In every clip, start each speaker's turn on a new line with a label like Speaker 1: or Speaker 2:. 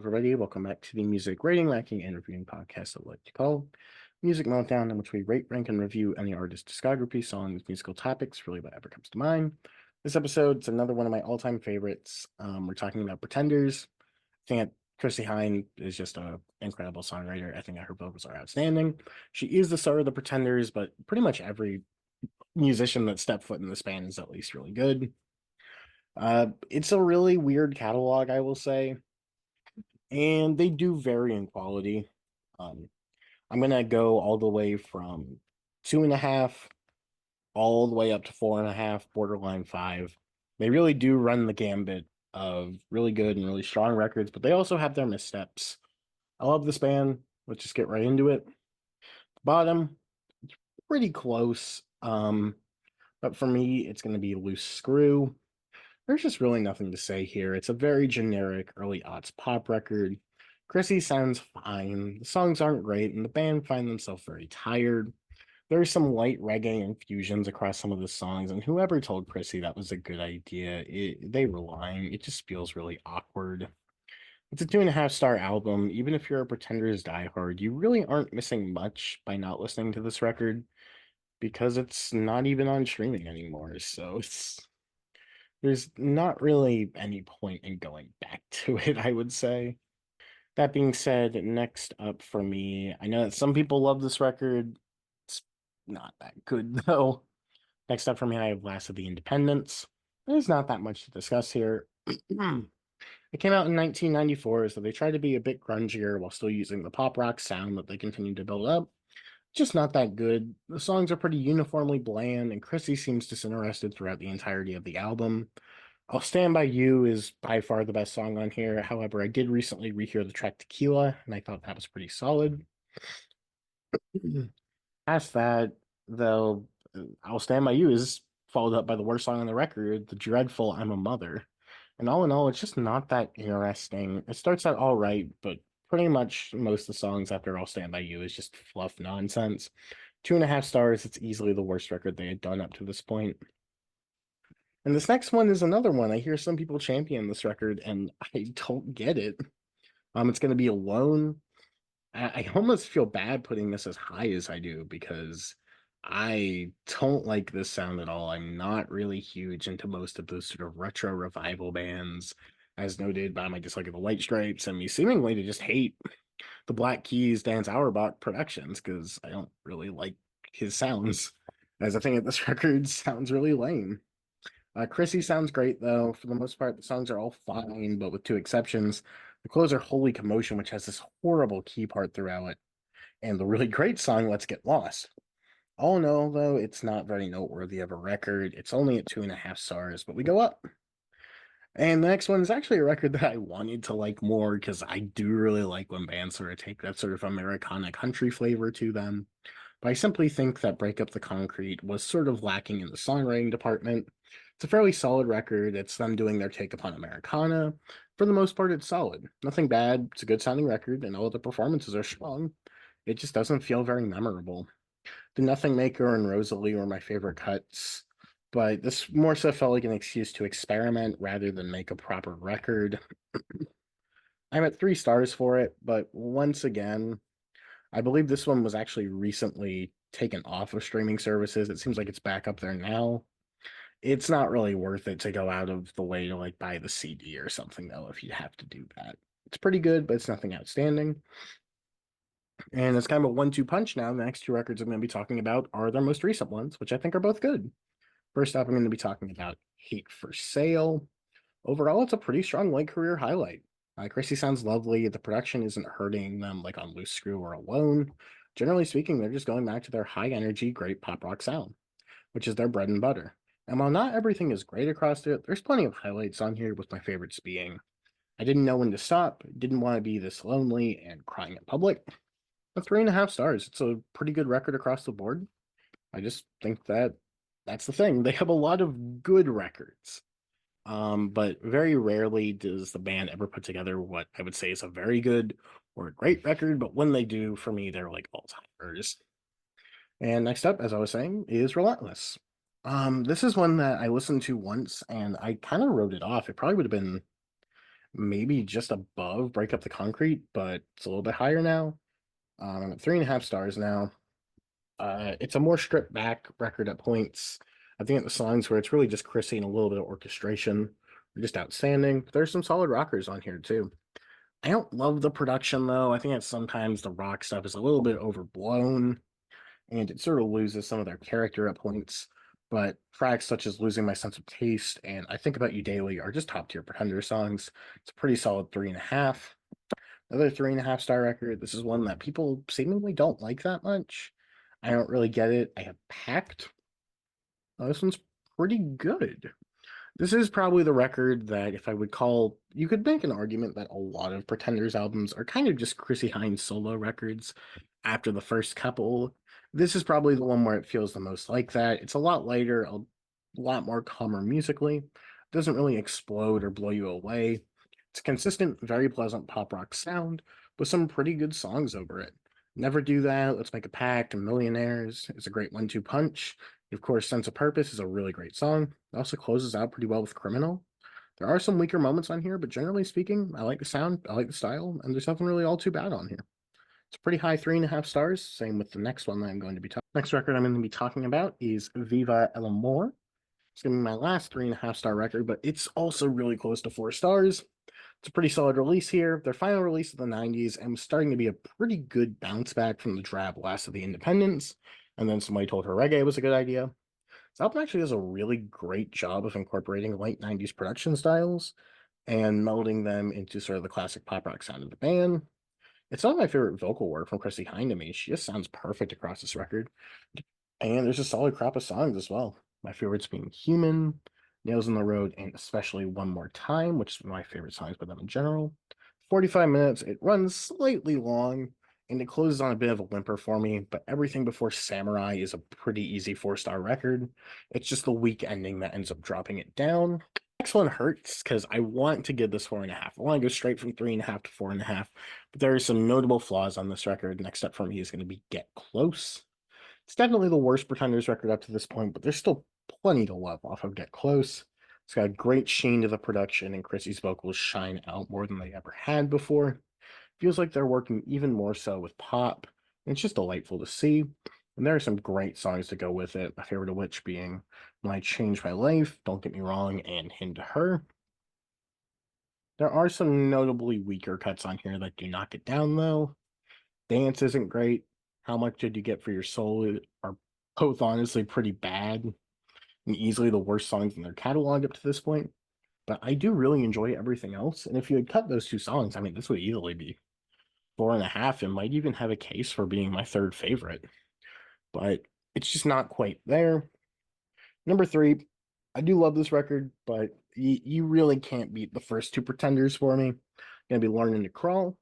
Speaker 1: everybody? Welcome back to the music rating, ranking, and reviewing podcast that I like to call Music Meltdown, in which we rate, rank, and review any artist discography, songs, musical topics, really whatever comes to mind. This episode's another one of my all-time favorites. We're talking about Pretenders. I think Chrissie Hynde is just an incredible songwriter. I think that her vocals are outstanding. She is the star of the Pretenders, but pretty much every musician that stepped foot in this band is at least really good. It's a really weird catalog, I will say, and they do vary in quality. Um, I'm gonna go all the way from 2.5 all the way up to 4.5, borderline 5. They really do run the gambit of really good and really strong records, but they also have their missteps. I love this band. Let's just get right into it. Bottom, pretty close. But for me, it's gonna be Loose Screw. There's just really nothing to say here. It's a very generic early aughts pop record. Chrissy sounds fine. The songs aren't great, and the band find themselves very tired. There's some light reggae infusions across some of the songs, and whoever told Chrissy that was a good idea, they were lying. It just feels really awkward. It's a 2.5 star album. Even if you're a Pretenders diehard, you really aren't missing much by not listening to this record because it's not even on streaming anymore. So there's not really any point in going back to it, I would say. That being said, next up for me, I know that some people love this record. It's not that good, though. Next up for me, I have Last of the Independents. There's not that much to discuss here. It came out in 1994, so they tried to be a bit grungier while still using the pop rock sound that they continued to build up. Just not that good. The songs are pretty uniformly bland, and Chrissy seems disinterested throughout the entirety of the album. I'll Stand By You is by far the best song on here. However, I did recently rehear the track Tequila, and I thought that was pretty solid. Past that, though, I'll Stand By You is followed up by the worst song on the record, the dreadful I'm a Mother. And all in all, it's just not that interesting. It starts out all right, but pretty much most of the songs after I'll Stand By You is just fluff nonsense. 2.5 stars, it's easily the worst record they had done up to this point. And this next one is another one. I hear some people champion this record, and I don't get it. It's going to be Alone. I almost feel bad putting this as high as I do because I don't like this sound at all. I'm not really huge into most of those sort of retro revival bands, as noted by my dislike of the White Stripes and me seemingly to just hate the Black Keys, Dan Auerbach productions because I don't really like his sounds. As I think that this record sounds really lame. Chrissy sounds great though. For the most part, the songs are all fine, but with two exceptions. The closer Holy Commotion, which has this horrible key part throughout it, and the really great song Let's Get Lost. All in all, though, it's not very noteworthy of a record. It's only at 2.5 stars, but we go up. And the next one is actually a record that I wanted to like more because I do really like when bands sort of take that sort of Americana country flavor to them. But I simply think that Break Up the Concrete was sort of lacking in the songwriting department. It's a fairly solid record. It's them doing their take upon Americana. For the most part, it's solid. Nothing bad. It's a good sounding record, and all the performances are strong. It just doesn't feel very memorable. The Nothing Maker and Rosalie were my favorite cuts, but this more so felt like an excuse to experiment rather than make a proper record. I'm at 3 stars for it, but once again, I believe this one was actually recently taken off of streaming services. It seems like it's back up there now. It's not really worth it to go out of the way to like buy the CD or something though if you have to do that. It's pretty good, but it's nothing outstanding. And it's kind of a 1-2 punch now. The next two records I'm going to be talking about are their most recent ones, which I think are both good. First up, I'm going to be talking about Hate for Sale. Overall, it's a pretty strong late career highlight. Chrissy sounds lovely. The production isn't hurting them like on Loose Screw or Alone. Generally speaking, they're just going back to their high energy, great pop rock sound, which is their bread and butter. And while not everything is great across it, there's plenty of highlights on here, with my favorites being I Didn't Know When to Stop, Didn't Want to Be This Lonely, and Crying in Public. 3.5 stars. It's a pretty good record across the board. I just think that that's the thing. They have a lot of good records. But very rarely does the band ever put together what I would say is a very good or a great record. But when they do, for me, they're like all-timers. And next up, as I was saying, is Relentless. This is one that I listened to once and I kind of wrote it off. It probably would have been maybe just above Break Up the Concrete, but it's a little bit higher now. I'm at 3.5 stars now. It's a more stripped back record at points. I think at the songs where it's really just Chrissy and a little bit of orchestration are just outstanding. There's some solid rockers on here too. I don't love the production though. I think that sometimes the rock stuff is a little bit overblown and it sort of loses some of their character at points. But tracks such as Losing My Sense of Taste and I Think About You Daily are just top tier Pretender songs. It's a pretty solid 3.5. Another 3.5 star record. This is one that people seemingly don't like that much. I don't really get it. I have Packed. Oh, this one's pretty good. This is probably the record that, if I would call, you could make an argument that a lot of Pretenders albums are kind of just Chrissy Hynde solo records after the first couple. This is probably the one where it feels the most like that. It's a lot lighter, a lot more calmer musically. It doesn't really explode or blow you away. It's a consistent, very pleasant pop rock sound with some pretty good songs over it. Never Do That, Let's Make a Pact, and Millionaires is a great one-two punch. Of course, Sense of Purpose is a really great song. It also closes out pretty well with Criminal. There are some weaker moments on here, but generally speaking, I like the sound, I like the style, and there's nothing really all too bad on here. It's a pretty high 3.5 stars. Same with the next one that I'm going to be talking. Next record I'm going to be talking about is Viva El Amor. It's going to be my last 3.5 star record, but it's also really close to 4 stars. It's a pretty solid release here. Their final release of the 90s and was starting to be a pretty good bounce back from the drab last of the independents. And then somebody told her reggae was a good idea. This album actually does a really great job of incorporating late 90s production styles and melding them into sort of the classic pop rock sound of the band. It's not my favorite vocal work from Chrissy Hynde to me. She just sounds perfect across this record. And there's a solid crop of songs as well. My favorites being Human, Nails in the Road, and especially One More Time, which is one of my favorite songs by them in general. 45 minutes. It runs slightly long, and it closes on a bit of a whimper for me, but everything before Samurai is a pretty easy 4 star record. It's just the weak ending that ends up dropping it down. Next one hurts because I want to give this 4.5. I want to go straight from 3.5 to 4.5, but there are some notable flaws on this record. Next step for me is going to be Get Close. It's definitely the worst Pretenders record up to this point, but there's still plenty to love off of Get Close. It's got a great sheen to the production, and Chrissy's vocals shine out more than they ever had before. Feels like they're working even more so with pop, and it's just delightful to see. And there are some great songs to go with it, my favorite of which being When I Changed My Life, Don't Get Me Wrong, and Hymn to Her. There are some notably weaker cuts on here that do not get down, though. Dance isn't great. How Much Did You Get for Your Soul are both honestly pretty bad and easily the worst songs in their catalog up to this point. But I do really enjoy everything else. And if you had cut those two songs, I mean, this would easily be 4.5 and might even have a case for being my third favorite. But it's just not quite there. Number three, I do love this record, but you really can't beat the first two Pretenders for me. Gonna be Learning to Crawl.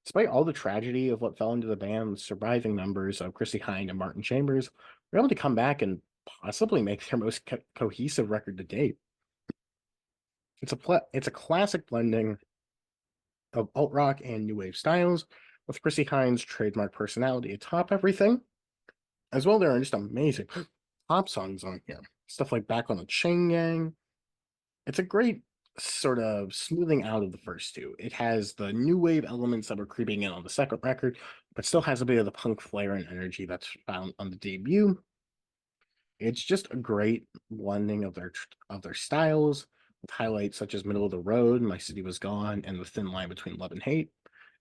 Speaker 1: Despite all the tragedy of what fell into the band, the surviving members of Chrissie Hynde and Martin Chambers were able to come back and possibly make their most cohesive record to date. It's a classic blending of alt rock and new wave styles, with Chrissie Hynde's trademark personality atop everything. As well, there are just amazing pop songs on here. Stuff like Back on the Chain Gang. It's a great sort of smoothing out of the first two. It has the new wave elements that were creeping in on the second record, but still has a bit of the punk flair and energy that's found on the debut. It's just a great blending of their styles, with highlights such as Middle of the Road, My City Was Gone, and The Thin Line Between Love and Hate.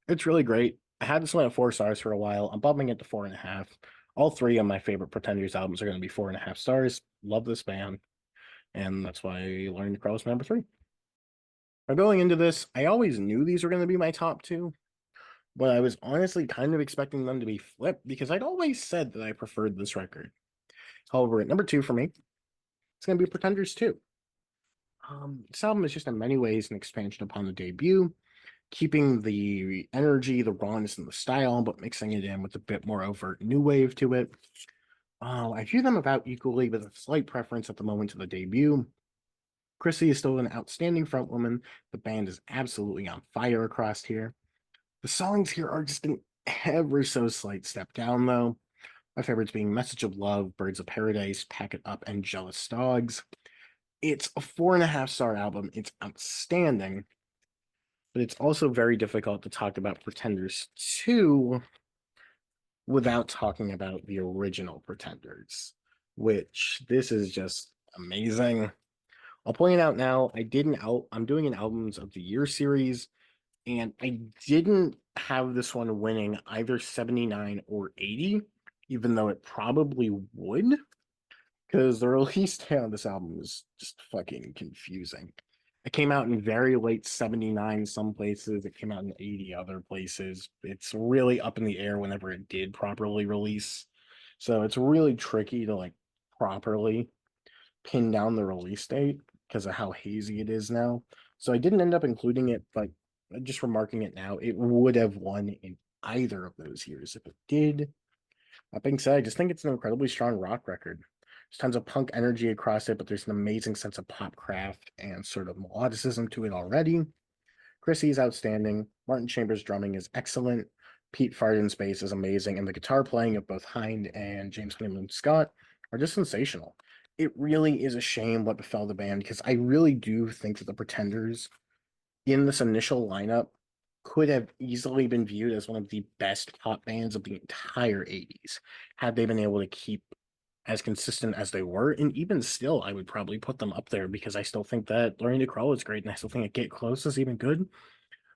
Speaker 1: It's really great. I had this one at 4 stars for a while. I'm bumping it to 4.5. All three of my favorite Pretenders albums are going to be 4.5 stars. Love this band, and that's why I learned to cross number three. Now, going into this, I always knew these were going to be my top two, but I was honestly kind of expecting them to be flipped because I'd always said that I preferred this record. However, at number two for me, it's going to be Pretenders 2. This album is just in many ways an expansion upon the debut, keeping the energy, the rawness, and the style, but mixing it in with a bit more overt new wave to it. I view them about equally, with a slight preference at the moment to the debut. Chrissy is still an outstanding frontwoman. The band is absolutely on fire across here. The songs here are just an ever so slight step down, though. My favorites being Message of Love, Birds of Paradise, Pack It Up, and Jealous Dogs. It's a 4.5 star album. It's outstanding. but it's also very difficult to talk about Pretenders 2 without talking about the original Pretenders, which this is just amazing. I'll point it out now. I'm doing an albums of the year series, and I didn't have this one winning either 79 or 80, even though it probably would, because the release date on this album is just fucking confusing. It came out in very late 79 some places, it came out in 80 other places. It's really up in the air whenever it did properly release. So it's really tricky to like properly pin down the release date because of how hazy it is now. So I didn't end up including it, but just remarking it now, it would have won in either of those years if it did. That being said, I just think it's an incredibly strong rock record. There's tons of punk energy across it, but there's an amazing sense of pop craft and sort of melodicism to it already. Chrissy is outstanding. Martin Chambers' drumming is excellent. Pete Farden's bass is amazing, and the guitar playing of both Hind and James Cameron Scott are just sensational. It really is a shame what befell the band because I really do think that the Pretenders in this initial lineup could have easily been viewed as one of the best pop bands of the entire 80s had they been able to keep as consistent as they were. And even still, I would probably put them up there because I still think that Learning to Crawl is great and I still think that Get Close is even good.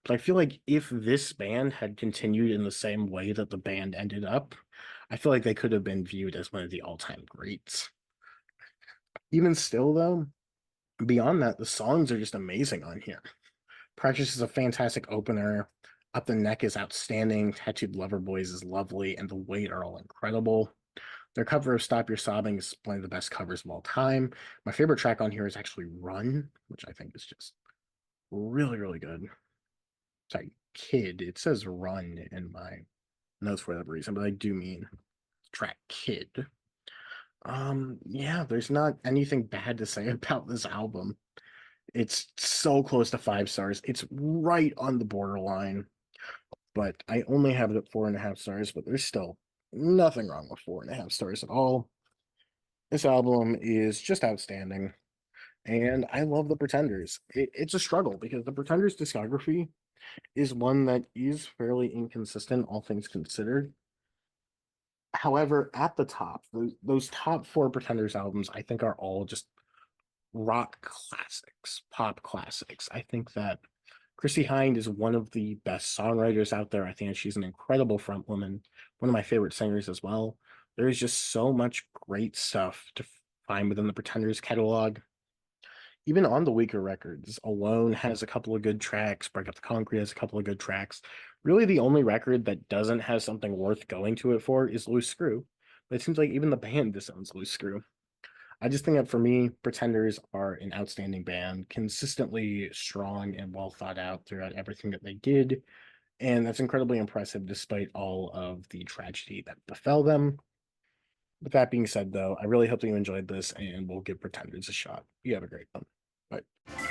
Speaker 1: But I feel like if this band had continued in the same way that the band ended up, I feel like they could have been viewed as one of the all-time greats. Even still, though, beyond that, the songs are just amazing on here. Precious is a fantastic opener. Up the Neck is outstanding. Tattooed Lover Boys is lovely, and The Wait are all incredible. Their cover of Stop Your Sobbing is one of the best covers of all time. My favorite track on here is actually Run, which I think is just really, really good. Sorry, Kid. It says Run in my notes for that reason, but I do mean track Kid. Yeah, there's not anything bad to say about this album. It's so close to 5 stars. It's right on the borderline, but I only have it at 4.5 stars, but there's still nothing wrong with 4.5 stars at all. This album is just outstanding, and I love the Pretenders. It's a struggle because the Pretenders' discography is one that is fairly inconsistent, all things considered. However, at the top, those top four Pretenders albums, I think, are all just rock classics, pop classics. I think that Chrissie Hynde is one of the best songwriters out there. I think she's an incredible frontwoman, one of my favorite singers as well. There is just so much great stuff to find within the Pretenders catalog. Even on the weaker records, Alone has a couple of good tracks, Break Up the Concrete has a couple of good tracks. Really, the only record that doesn't have something worth going to it for is Loose Screw. But it seems like even the band disowns Loose Screw. I just think that for me, Pretenders are an outstanding band, consistently strong and well thought out throughout everything that they did. And that's incredibly impressive despite all of the tragedy that befell them. With that being said, though, I really hope that you enjoyed this and we'll give Pretenders a shot. You have a great one. Bye.